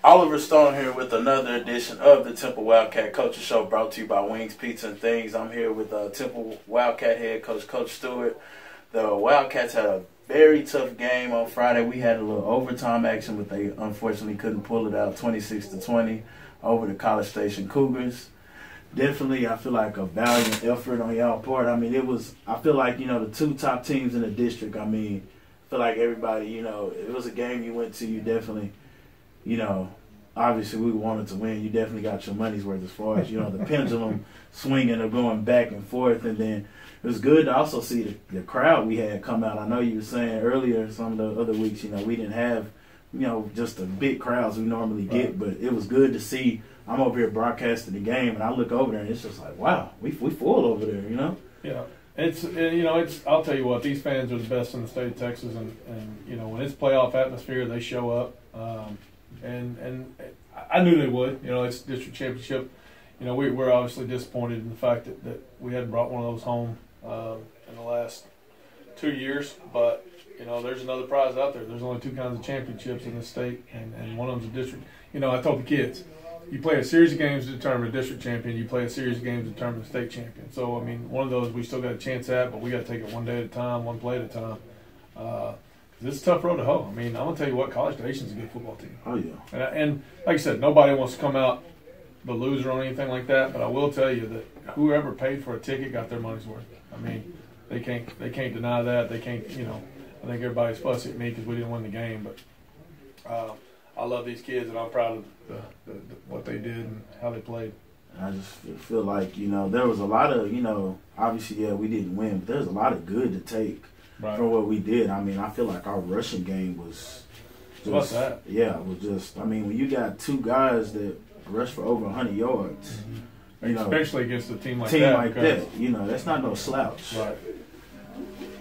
Oliver Stone here with another edition of the Temple Wildcat Coaches Show, brought to you by Wings, Pizza, and Things. I'm here with Temple Wildcat head coach, Coach Stewart. The Wildcats had a very tough game on Friday. We had a little overtime action, but they unfortunately couldn't pull it out, 26-20 over the College Station Cougars. Definitely, I feel like a valiant effort on y'all part. I mean, I feel like, the two top teams in the district, I feel like everybody, it was a game you went to, you definitely, obviously we wanted to win. You definitely got your money's worth as far as, the pendulum swinging or going back and forth. And then it was good to also see the crowd we had come out. I know you were saying earlier, some of the other weeks, we didn't have, just the big crowds we normally get. But it was good to see. I'm over here broadcasting the game, and I look over there, and it's just like, wow, we full over there, Yeah. It's I'll tell you what, these fans are the best in the state of Texas, and when it's playoff atmosphere, they show up. And I knew they would. It's district championship. We're obviously disappointed in the fact that we hadn't brought one of those home in the last 2 years. But, there's another prize out there. There's only two kinds of championships in the state, and one of them's a district. I told the kids, you play a series of games to determine a district champion. You play a series of games to determine a state champion. So, one of those we still got a chance at, but we got to take it one day at a time, one play at a time. It's a tough road to hoe. I'm going to tell you what, College Station's a good football team. Oh, yeah. And like I said, nobody wants to come out the loser or anything like that, but I will tell you that whoever paid for a ticket got their money's worth. They can't deny that. They can't, I think everybody's fussy at me because we didn't win the game, but I love these kids, and I'm proud of what they did and how they played. I just feel like, there was a lot of, obviously, yeah, we didn't win, but there's a lot of good to take. Right. For what we did. I feel like our rushing game was just, what's that? Yeah, it was just, when you got two guys that rush for over 100 yards, especially against a team like that. That's not no slouch. Right.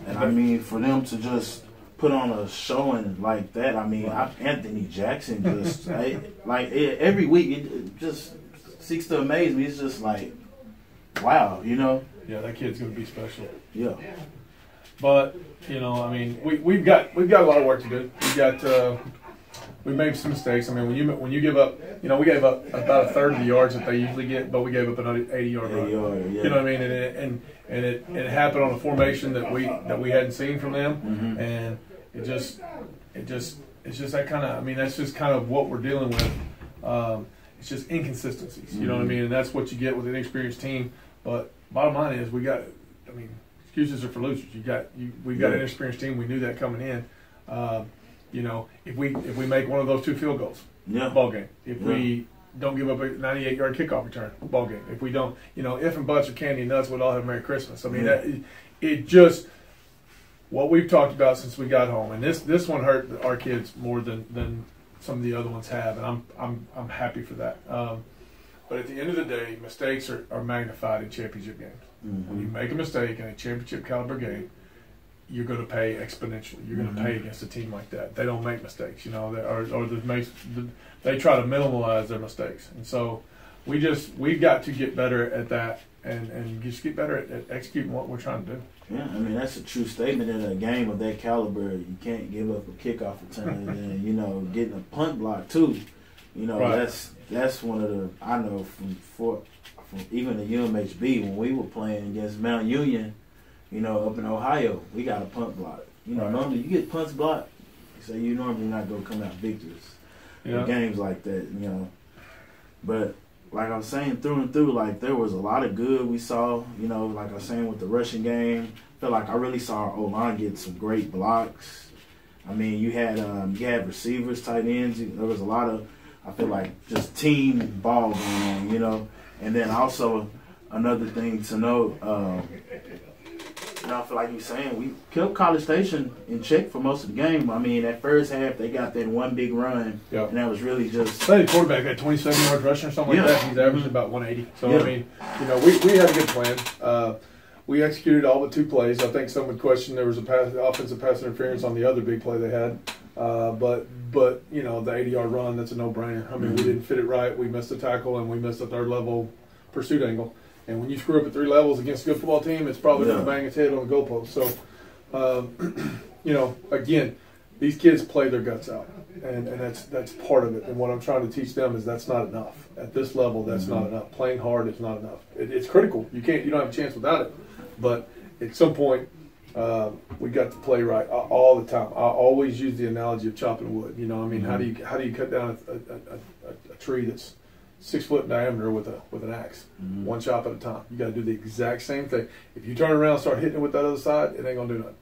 And for them to just put on a showing like that, Anthony Jackson just, every week, it just seeks to amaze me. It's just like, wow, Yeah, that kid's going to be special. Yeah. But we've got a lot of work to do. We made some mistakes. When you give up, we gave up about a third of the yards that they usually get, but we gave up an 80-yard run. Yeah. You know what I mean? And it happened on a formation that we hadn't seen from them, and it's just that kind of. That's just kind of what we're dealing with. It's just inconsistencies. You know what I mean? And that's what you get with an inexperienced team. But bottom line is, we got. Excuses are for losers. We've got an inexperienced team. We knew that coming in. If we make one of those two field goals, ball game. If we don't give up a 98-yard kickoff return, ball game. If we don't, if and buts or candy and nuts, we'd all have Merry Christmas. It just what we've talked about since we got home, and this one hurt our kids more than some of the other ones have, and I'm happy for that. But at the end of the day, mistakes are magnified in championship games. When you make a mistake in a championship caliber game, you're going to pay exponentially. You're going to pay against a team like that. They don't make mistakes, they try to minimize their mistakes. And so we've got to get better at that and just get better at executing what we're trying to do. Yeah, that's a true statement. In a game of that caliber, you can't give up a kickoff return, and getting a punt block too. Right. That's one of the, I know from even the UMHB, when we were playing against Mount Union, up in Ohio, we got a punt block. Right. Normally you get punts blocked, so you normally not going to come out victorious in games like that, But like I was saying, through and through, there was a lot of good we saw, like I was saying with the rushing game. I feel like I really saw our O-line get some great blocks. You had receivers, tight ends. There was a lot of, I feel like, just team ball going on, And then also another thing to note, I feel like you're saying, we kept College Station in check for most of the game. That first half, they got that one big run, and that was really just... The quarterback had 27 yards rushing or something like that. He's averaging about 180. So, we had a good plan. We executed all but two plays. I think some would question there was offensive pass interference on the other big play they had. But the 80-yard run, that's a no-brainer. We didn't fit it right. We missed a tackle, and we missed a third-level pursuit angle. And when you screw up at 3 levels against a good football team, it's probably going to bang its head on the goalpost. So, again, these kids play their guts out, and that's part of it. And what I'm trying to teach them is that's not enough. At this level, that's not enough. Playing hard is not enough. It's critical. You don't have a chance without it. But at some point, we got to play right all the time. I always use the analogy of chopping wood. You know, I mean, how do you cut down a tree that's 6 foot in diameter with an axe, one chop at a time? You got to do the exact same thing. If you turn around and start hitting it with that other side, it ain't gonna do nothing.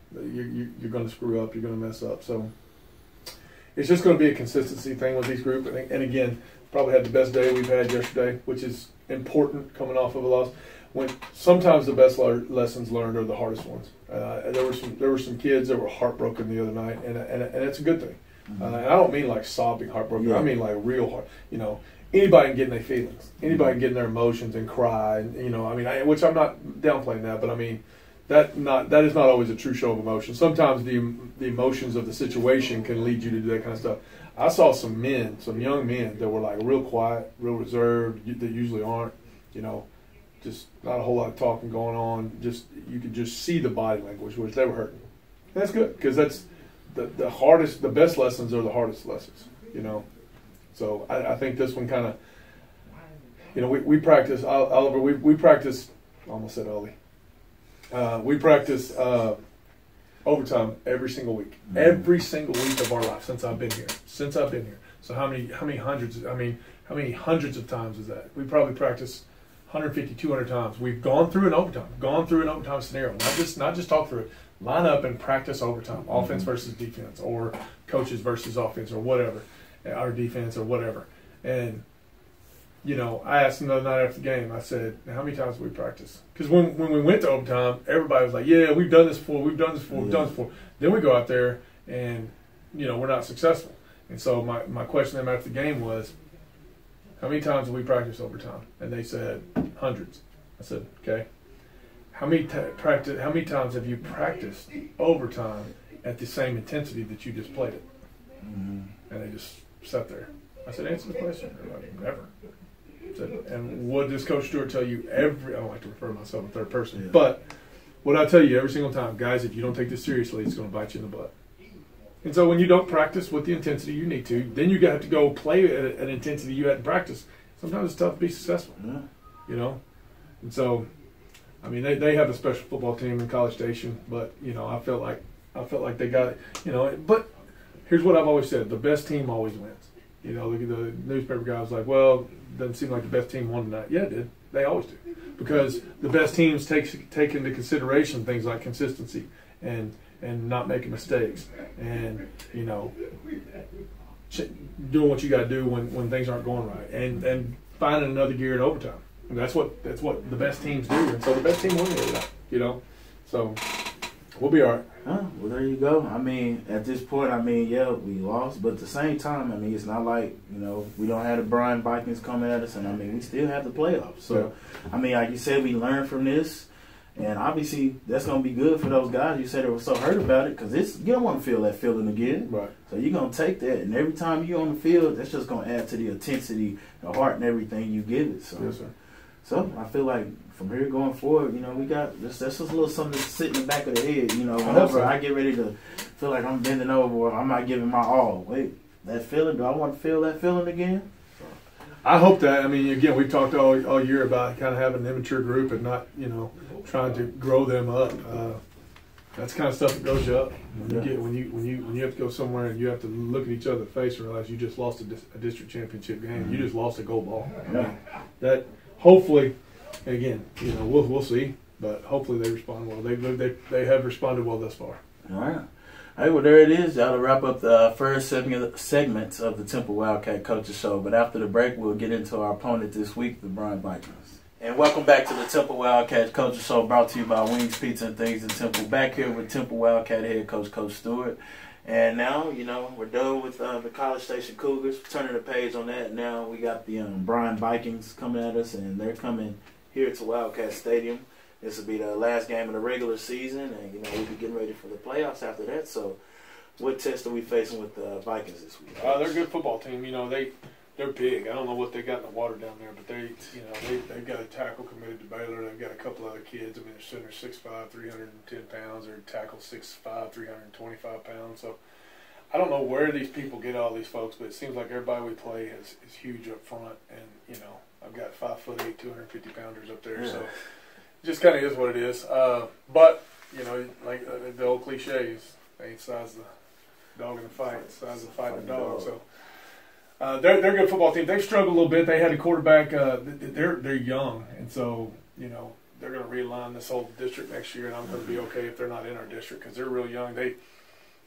You're gonna screw up. You're gonna mess up. So it's just gonna be a consistency thing with these groups. And again, probably had the best day we've had yesterday, which is important coming off of a loss. When sometimes the best lessons learned are the hardest ones. There were some kids that were heartbroken the other night, and it's a good thing. And I don't mean like sobbing heartbroken. Yeah. I mean like real heart. You know, anybody can get in their feelings. Anybody can get in their emotions and cry. And, you know, I mean, which I'm not downplaying that, but I mean that is not always a true show of emotion. Sometimes the emotions of the situation can lead you to do that kind of stuff. I saw some young men that were like real quiet, real reserved. That usually aren't. You know. Just not a whole lot of talking going on. Just you could just see the body language, which they were hurting. And that's good because that's the hardest. The best lessons are the hardest lessons. You know, so I think this one kind of, you know, we practice Oliver. We practice. I almost said Ollie. We practice overtime every single week. Every single week of our life since I've been here. So how many hundreds? I mean, how many hundreds of times is that? We probably practice 150, 200 times. We've gone through an overtime scenario. Not just talk through it. Line up and practice overtime, offense versus defense, or coaches versus offense, or whatever, or defense, or whatever. And, you know, I asked them the other night after the game, I said, how many times have we practiced? Because when we went to overtime, everybody was like, yeah, we've done this before. Then we go out there and, you know, we're not successful. And so my question to them after the game was, how many times have we practiced overtime? And they said hundreds. I said, okay. How many times have you practiced overtime at the same intensity that you just played it? And they just sat there. I said, answer the question. They're like, never. I said, and what does Coach Stewart tell you I don't like to refer to myself in third person, but what I tell you every single time, guys, if you don't take this seriously, it's going to bite you in the butt. And so when you don't practice with the intensity you need to, then you have to go play at an intensity you hadn't practiced. Sometimes it's tough to be successful, you know. And so, I mean, they have a special football team in College Station, but you know, I felt like they got it, you know. But here's what I've always said: the best team always wins. You know, the newspaper guy was like, "Well, doesn't seem like the best team won tonight." Yeah, it did. They always do, because the best teams take into consideration things like consistency and not making mistakes, and you know, doing what you got to do when things aren't going right, and finding another gear in overtime. And that's what the best teams do, and so the best team won the other night, you know. So we'll be all right. Well, there you go. I mean, at this point, I mean, yeah, we lost, but at the same time, I mean, it's not like, you know, we don't have the Bryan Vikings coming at us, and I mean, we still have the playoffs. So, I mean, like you said, we learned from this. And obviously, that's going to be good for those guys. You said they were so hurt about it because you don't want to feel that feeling again. Right. So you're going to take that. And every time you're on the field, that's just going to add to the intensity, the heart, and everything you give it. So, yes, sir. So I feel like from here going forward, you know, we got that's just a little something to sit in the back of the head. You know, whenever I get ready to feel like I'm bending over or I'm not giving my all. Wait, that feeling, do I want to feel that feeling again? I hope that. I mean, again, we've talked all year about kind of having an immature group and not, you know, trying to grow them up. That's the kind of stuff that grows you up. When you have to go somewhere and you have to look at each other in the face and realize you just lost a district championship game. You just lost a gold ball. I mean, that hopefully, again, you know, we'll see, but hopefully they respond well. They have responded well thus far. All right. All right, well, there it is. Y'all to wrap up the first segment of the Temple Wildcat Coaches Show. But after the break, we'll get into our opponent this week, the Bryan Vikings. And welcome back to the Temple Wildcat Coaches Show, brought to you by Wings, Pizza, and Things in Temple. Back here with Temple Wildcat head coach, Coach Stewart. And now, you know, we're done with the College Station Cougars. Turning the page on that. Now we got the Bryan Vikings coming at us, and they're coming here to Wildcat Stadium. This will be the last game of the regular season, and, you know, we'll be getting ready for the playoffs after that. So what test are we facing with the Vikings this week? They're a good football team. You know, they're big. I don't know what they got in the water down there, but they've got a tackle committed to Baylor. They've got a couple other kids. I mean, their center's 6'5", 310 pounds. Their tackle 6'5", 325 pounds. So I don't know where these people get all these folks, but it seems like everybody we play is huge up front, and you know, I've got 5'8", 250 pounders up there, so it just kind of is what it is. But you know, like the old cliches, they ain't size the dog in the fight, it's size of the fight in the dog. So they're a good football team. They've struggled a little bit. They had a quarterback. They're young, and so you know they're going to realign this whole district next year, and I'm going to be okay if they're not in our district because they're real young. They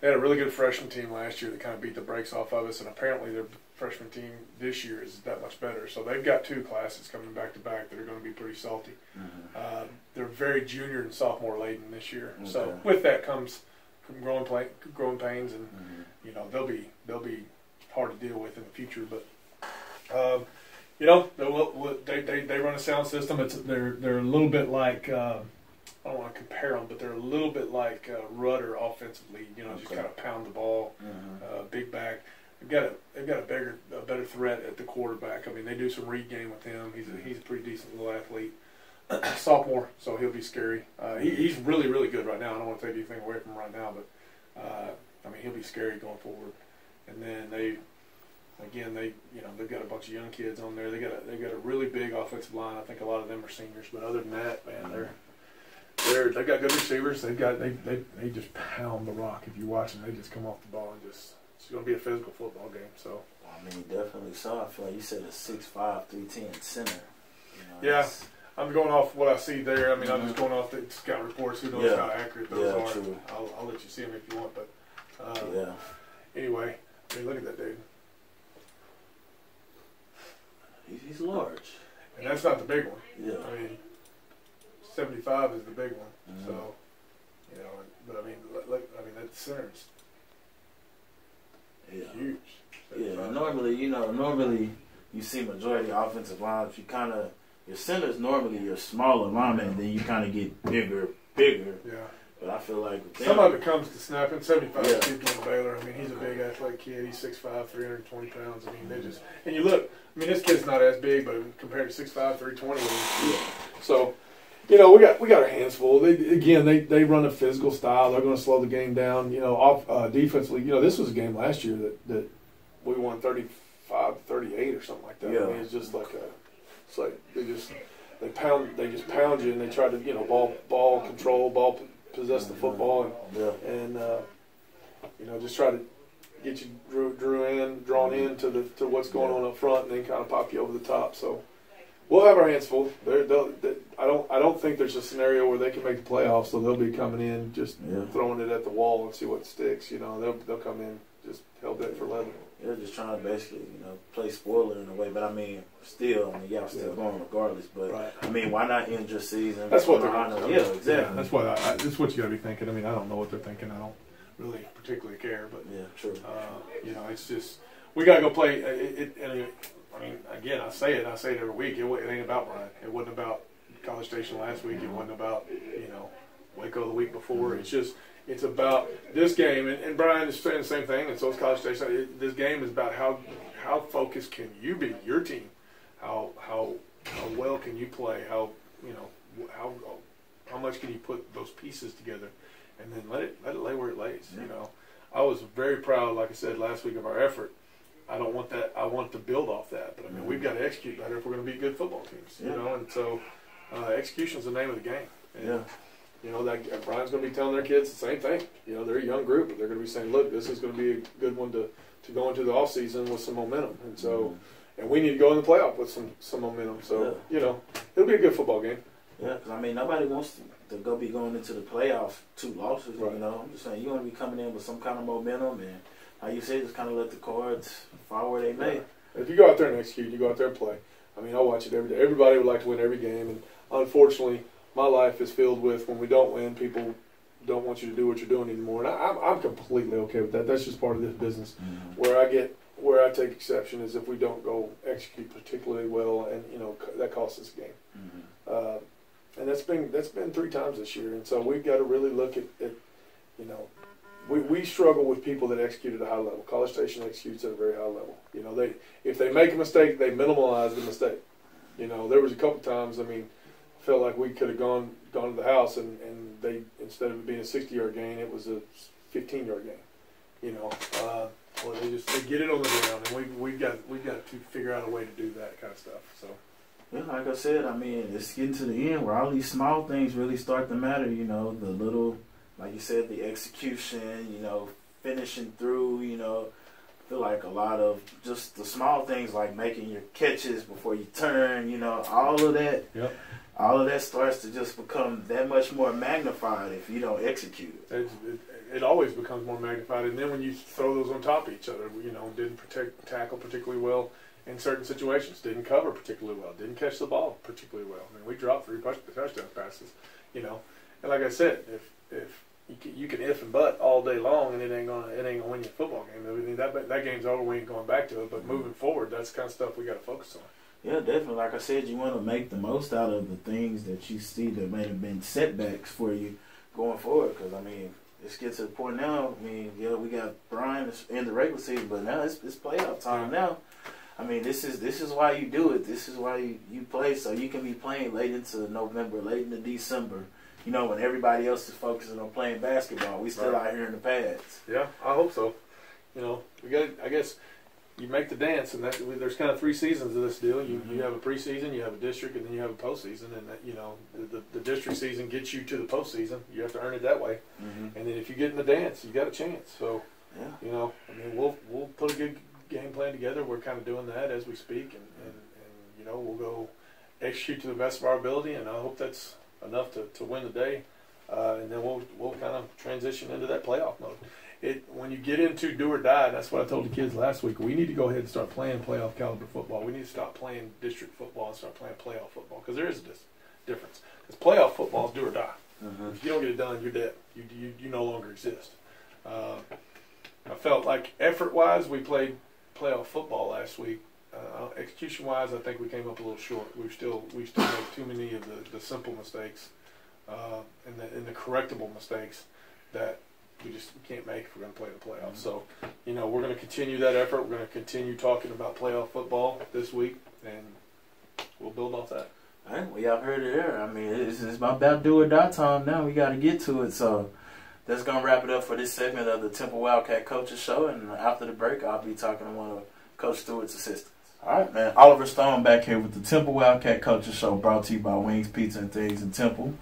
had a really good freshman team last year that kind of beat the brakes off of us, and apparently their freshman team this year is that much better. So they've got 2 classes coming back to back that are going to be pretty salty. They're very junior and sophomore laden this year. Okay. So with that comes growing pains, and you know they'll be hard to deal with in the future. But you know they run a sound system. They're a little bit like. I don't want to compare them, but they're a little bit like Rudder offensively. You know, just kind of pound the ball, big back. They've got a better threat at the quarterback. I mean, they do some read game with him. He's a pretty decent little athlete, sophomore, so he'll be scary. He's really good right now. I don't want to take anything away from him right now, but I mean, he'll be scary going forward. And then they've got a bunch of young kids on there. They got a really big offensive line. I think a lot of them are seniors, but other than that, man, they got good receivers. They just pound the rock. If you watch them, they just come off the ball and just it's going to be a physical football game. So I mean, definitely so. I feel like you said a 6'5", 310 center. You know, yeah, I'm going off what I see there. I mean, I'm just going off the scout reports. Who knows how accurate those are? True. I'll let you see them if you want. But anyway, I mean, look at that dude. He's large, and that's not the big one. Yeah, I mean. 75 is the big one, so you know. But I mean, that center's huge. 75. Yeah, normally you see majority of offensive lines. Your center's normally your smaller lineman, and then you kind of get bigger. Yeah. But I feel like some of it comes to snapping. 75 is kid going to Baylor. I mean, he's a big athletic kid. He's 6'5", 320 pounds. I mean, and you look. I mean, this kid's not as big, but compared to 6'5", 320, so. You know, we got our hands full. They run a physical style. They're going to slow the game down. You know, defensively. You know, this was a game last year that we won 35-38 or something like that. Yeah. I mean, it's just like they just pound you, and they try to ball control, possess the football, and you know, just try to get you drawn in to what's going on up front, and then kind of pop you over the top. So. We'll have our hands full. I don't think there's a scenario where they can make the playoffs, so they'll be coming in just throwing it at the wall and see what sticks. You know, they'll come in just hell bent for leather. They're just trying to basically play spoiler in a way, but I mean, y'all still going regardless. But I mean, why not end your season? That's what they're doing. Yeah, exactly. Yeah, that's what you got to be thinking. I mean, I don't know what they're thinking. I don't really particularly care, but true. You know, it's just we got to go play. I mean, again, I say it every week. It ain't about Bryan. It wasn't about College Station last week. It wasn't about, Waco the week before. It's about this game. And Bryan is saying the same thing, and so is College Station. This game is about how focused can you be, your team? How well can you play? How much can you put those pieces together? And then let it lay where it lays, you know. I was very proud, like I said last week, of our effort. I don't want that. I want to build off that. But I mean, we've got to execute better if we're going to be good football teams. You know, and so execution is the name of the game. And, you know, that Bryan's going to be telling their kids the same thing. You know, they're a young group, but they're going to be saying, "Look, this is going to be a good one to go into the off season with some momentum." And so, and we need to go in the playoff with some momentum. So, you know, it'll be a good football game. Yeah, because I mean, nobody wants to be going into the playoffs 2 losses. Right. You know, I'm just saying you want to be coming in with some kind of momentum and. How you say, just kind of let the cards fall where they may. If you go out there and execute, you go out there and play. I mean, I watch it every day. Everybody would like to win every game, and unfortunately, my life is filled with when we don't win, people don't want you to do what you're doing anymore. And I'm completely okay with that. That's just part of this business. Where I take exception is if we don't go execute particularly well, and that costs us a game. And that's been 3 times this year, and so we've got to really look at We struggle with people that execute at a high level. College Station executes at a very high level. You know, if they make a mistake, they minimize the mistake. You know, there was a couple times. I mean, I felt like we could have gone to the house, and they, instead of it being a 60-yard gain, it was a 15-yard gain. you know, or they get it on the ground, and we got to figure out a way to do that kind of stuff. So. Yeah, like I said, I mean, it's getting to the end where all these small things really start to matter. You know, the little, like you said, the execution. You know, finishing through. You know, I feel like a lot of just the small things like making your catches before you turn. You know, all of that. Yep. All of that starts to just become that much more magnified if you don't execute it. It always becomes more magnified, and then when you throw those on top of each other, you know, didn't tackle particularly well in certain situations, didn't cover particularly well, didn't catch the ball particularly well. I mean, we dropped 3 touchdown passes, you know, and like I said, if you can if and but all day long, and it ain't gonna win you a football game. I mean, that game's over. We ain't going back to it. But moving forward, that's the kind of stuff we got to focus on. Yeah, definitely. Like I said, you want to make the most out of the things that you see that may have been setbacks for you going forward. Because, I mean, let's get to the point now. I mean, yeah, we got Bryan in the regular season, but now it's playoff time now. I mean, this is why you do it. This is why you play, so you can be playing late into November, late into December. You know, when everybody else is focusing on playing basketball, we still out here in the pads. Yeah, I hope so. You know, we got. I guess you make the dance, and there's kind of 3 seasons of this deal. You have a preseason, you have a district, and then you have a postseason. And that, you know, the district season gets you to the postseason. You have to earn it that way. And then if you get in the dance, you got a chance. So, yeah, you know, I mean, we'll put a good game plan together. We're kind of doing that as we speak, and you know, we'll go execute to the best of our ability, and I hope that's enough to win the day. And then we'll kind of transition into that playoff mode. When you get into do or die, that's what I told the kids last week. We need to go ahead and start playing playoff caliber football. We need to stop playing district football and start playing playoff football, because there is a difference. Because playoff football is do or die. If you don't get it done, you're dead. You no longer exist. I felt like effort-wise, we played playoff football last week. Execution-wise, I think we came up a little short. We still made too many of the simple mistakes and the correctable mistakes that we can't make if we're going to play the playoffs. So, you know, we're going to continue that effort. We're going to continue talking about playoff football this week, and we'll build off that. All right, well, y'all heard it there. I mean, it's about do or die time now. We got to get to it. So that's going to wrap it up for this segment of the Temple Wildcat Coaches Show. And after the break, I'll be talking to one of Coach Stewart's assistants. All right, man. Oliver Stone back here with the Temple Wildcat Coaches Show, brought to you by Wings, Pizza, and Things in Temple.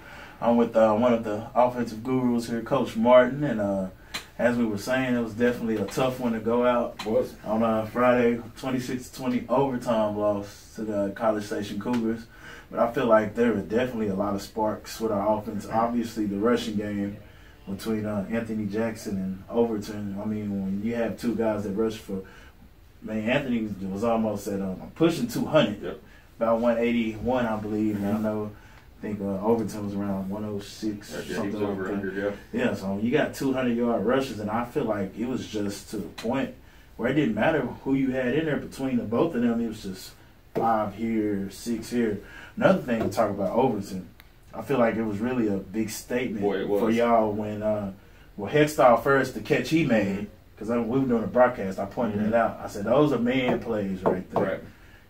I'm with one of the offensive gurus here, Coach Martin, and as we were saying, it was definitely a tough one to go out on Friday, 26-20 overtime loss to the College Station Cougars. But I feel like there were definitely a lot of sparks with our offense. Obviously, the rushing game between Anthony Jackson and Overton. I mean, when you have 2 guys that rush for, man, Anthony was almost at pushing 200, about 181, I believe. And I think Overton was around 106, something like over 100, yeah, so you got 200-yard rushes, and I feel like it was just to the point where it didn't matter who you had in there between the both of them. It was just 5 here, 6 here. Another thing to talk about Overton, I feel like it was really a big statement for y'all when Hextall first, the catch he made, because we were doing a broadcast, I pointed it out. I said, those are man plays right there. Right.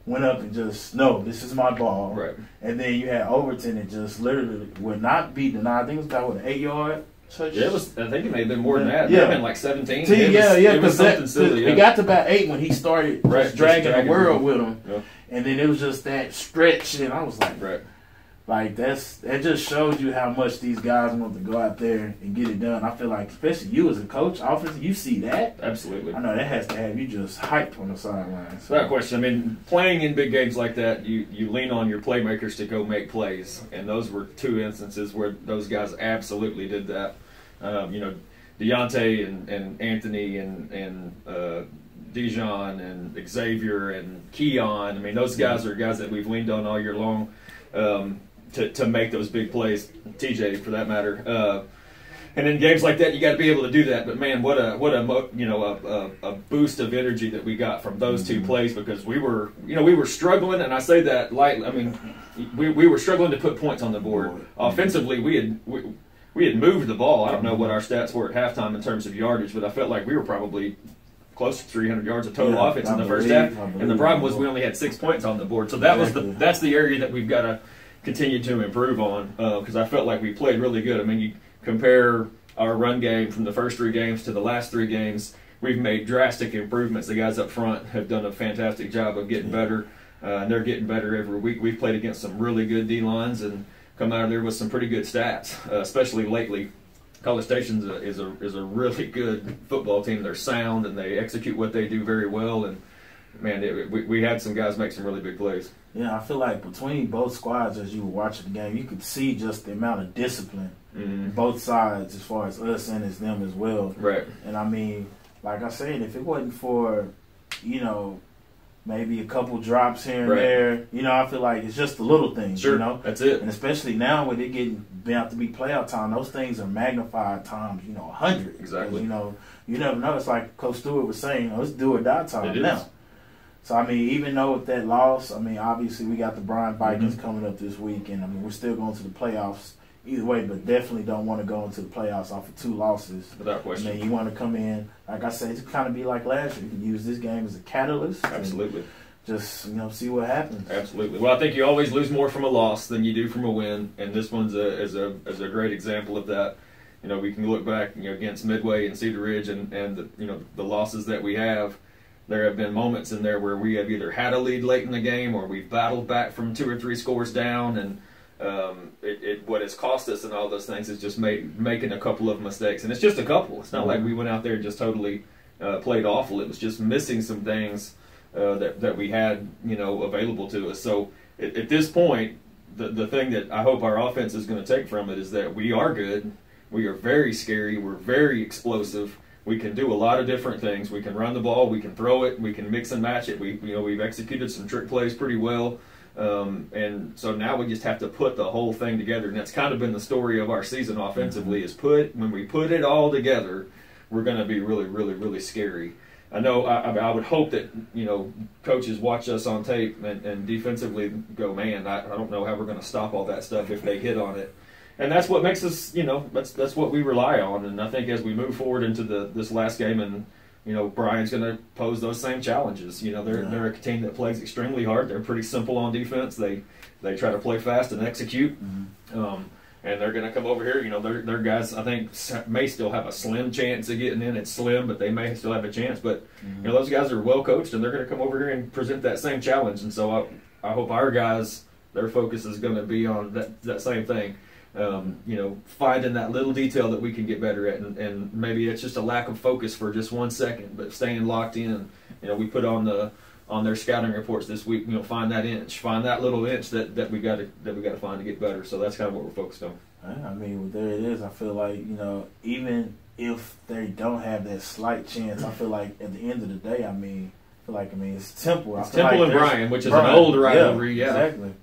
Went up and just, no, this is my ball. Right. And then you had Overton that just literally would not be denied. I think it was about, an 8-yard touch? Yeah, I think it may have been more than that. Yeah. It may have been like 17. It was something silly. It got to about 8 when he started just dragging the world with him. Yeah. And then it was just that stretch, and I was like, like that just shows you how much these guys want to go out there and get it done. I feel like, especially you as a coach, offensive, you see that. Absolutely. I know that has to have you just hyped on the sidelines. Without question. I mean, playing in big games like that, you lean on your playmakers to go make plays, and those were 2 instances where those guys absolutely did that. You know, Deontay and Anthony and Dijon and Xavier and Keon. I mean, those guys are guys that we've leaned on all year long. To make those big plays, TJ for that matter, and in games like that you got to be able to do that. But man, what a boost of energy that we got from those 2 plays, because we were struggling, and I say that lightly. I mean, we were struggling to put points on the board. Offensively, we had moved the ball. I don't know what our stats were at halftime in terms of yardage, but I felt like we were probably close to 300 yards of total offense in the first half. And the problem was we only had 6 points on the board. So that's the area that we've got to continue to improve on, because I felt like we played really good. I mean, you compare our run game from the first 3 games to the last 3 games, we've made drastic improvements. The guys up front have done a fantastic job of getting better, and they're getting better every week. We've played against some really good D-lines and come out of there with some pretty good stats, especially lately. College Station is a really good football team. They're sound and they execute what they do very well. And man, we had some guys make some really big plays. Yeah, I feel like between both squads, as you were watching the game, you could see just the amount of discipline on both sides, as far as us and as them as well. Right. And I mean, like I said, if it wasn't for, maybe a couple drops here and there, I feel like it's just the little things, Sure, that's it. And especially now with it getting about to be playoff time, those things are magnified times, 100. Exactly. You never know. It's like Coach Stewart was saying, it's do or die time now. So, I mean, even though with that loss, I mean, obviously we got the Bryan Vikings coming up this week, and I mean, we're still going to the playoffs either way, but definitely don't want to go into the playoffs off of 2 losses. Without question. And then you want to come in, like I said, to kind of be like last year. You can use this game as a catalyst. Absolutely. Just, see what happens. Absolutely. Well, I think you always lose more from a loss than you do from a win, and this one's is a great example of that. We can look back, against Midway and Cedar Ridge and the losses that we have. There have been moments in there where we have either had a lead late in the game or we've battled back from 2 or 3 scores down, and what has cost us and all those things is just making a couple of mistakes. And it's just a couple. It's not like we went out there and just totally played awful. It was just missing some things that we had, available to us. So at this point, the thing that I hope our offense is going to take from it is that we are good. We are very scary. We're very explosive. We can do a lot of different things. We can run the ball. We can throw it. We can mix and match it. We've executed some trick plays pretty well. And so now we just have to put the whole thing together. And that's kind of been the story of our season offensively is when we put it all together, we're going to be really, really, really scary. I know I would hope that, coaches watch us on tape and defensively go, man, I don't know how we're going to stop all that stuff if they hit on it. And that's what makes us, that's what we rely on. And I think as we move forward into this last game, and Bryan's going to pose those same challenges. They're a team that plays extremely hard. They're pretty simple on defense. They try to play fast and execute. And they're going to come over here. Their guys, I think, may still have a slim chance of getting in. It's slim, but they may still have a chance. But those guys are well coached, and they're going to come over here and present that same challenge. And so I hope our guys, their focus is going to be on that same thing. Finding that little detail that we can get better at, and maybe it's just a lack of focus for just 1 second, but staying locked in. We put on their scouting reports this week. Find that inch, find that little inch that we got to find to get better. So that's kind of what we're focused on. I mean, there it is. I feel like even if they don't have that slight chance, I feel like at the end of the day, it's Temple. It's Temple and Bryan, which is an old rivalry. Yeah, exactly.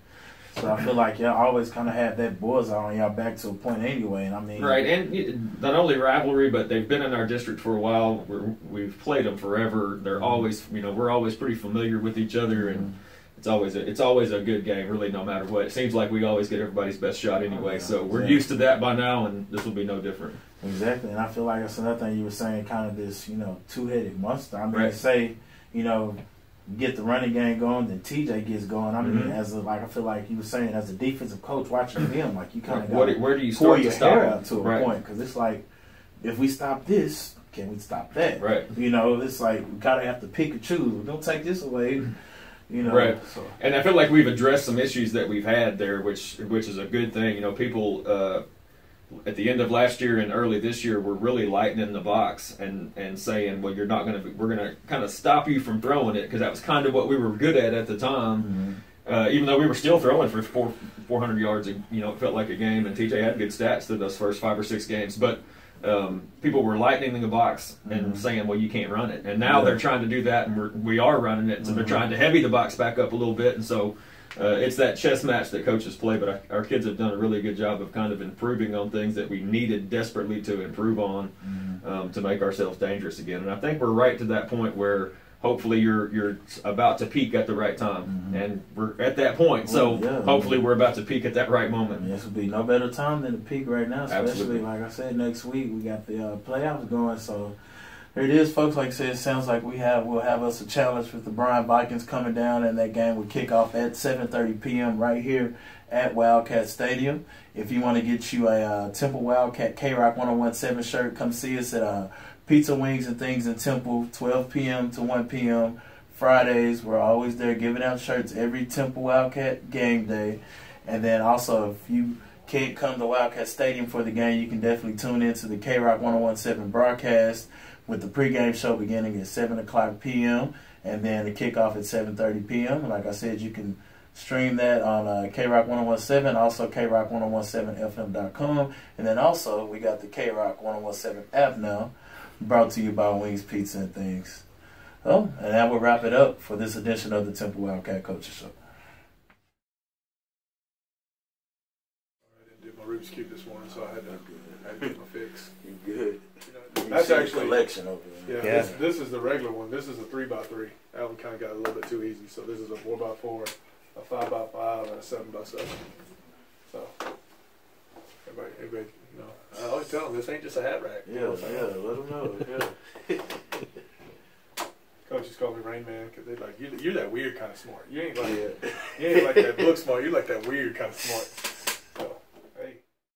So I feel like y'all always kind of have that bullseye on y'all back to a point anyway. And I mean, right, and not only rivalry, but they've been in our district for a while. We've played them forever. They're always, we're always pretty familiar with each other, and it's always a good game, really, no matter what. It seems like we always get everybody's best shot anyway. So we're used to that by now, and this will be no different. Exactly, and I feel like that's another thing you were saying, kind of this, two-headed monster. I mean, say, get the running game going, then TJ gets going. I mean, I feel like you were saying, as a defensive coach watching him, like you kind of got where do you pour start your to stop hair out to a point, because it's like, if we stop this, can we stop that? Right. It's like we kind of have to pick and choose. Don't take this away. Right. So. And I feel like we've addressed some issues that we've had there, which is a good thing. People at the end of last year and early this year were really lightening the box and saying, well, we're going to kind of stop you from throwing it, because that was kind of what we were good at the time. Even though we were still throwing for 400 yards, it felt like a game, and TJ had good stats through those first 5 or 6 games. But people were lightening the box and saying, well, you can't run it. And now they're trying to do that, and we are running it. So they're trying to heavy the box back up a little bit. And so it's that chess match that coaches play. But our kids have done a really good job of kind of improving on things that we needed desperately to improve on to make ourselves dangerous again. And I think we're right to that point where hopefully you're about to peak at the right time. And we're at that point. So hopefully we're about to peak at that right moment. This would be no better time than to peak right now, especially, Absolutely. Like I said, next week we got the playoffs going. So there it is, folks. Like I said, it sounds like we'll have us a challenge with the Bryan Vikings coming down, and that game will kick off at 7:30 p.m. right here at Wildcat Stadium. If you want to get you a Temple Wildcat K-Rock 1017 shirt, come see us at pizza, wings, and things in Temple, 12 p.m. to 1 p.m. Fridays, we're always there giving out shirts every Temple Wildcat game day. And then also, if you can't come to Wildcat Stadium for the game, you can definitely tune into the K-Rock 1017 broadcast with the pregame show beginning at 7 o'clock p.m. and then the kickoff at 7:30 p.m. And like I said, you can stream that on K-Rock 1017, also KRock1017FM.com. And then also, we got the K-Rock 1017 app now, brought to you by Wings, Pizza, and Things. Oh, and that will wrap it up for this edition of the Temple Wildcat Coaches Show. I didn't do my Rubik's Cube this morning, so I had to get my fix. You good. That's actually collection over there. Yeah, this is the regular one. This is a 3x3. That one kind of got a little bit too easy. So this is a 4x4, a 5x5, and a 7x7. So everybody, you know, I always tell them this ain't just a hat rack. Yeah, let them know. Yeah. Coaches call me Rain Man because they're like, you're that weird kind of smart. You ain't like that book smart. You're like that weird kind of smart.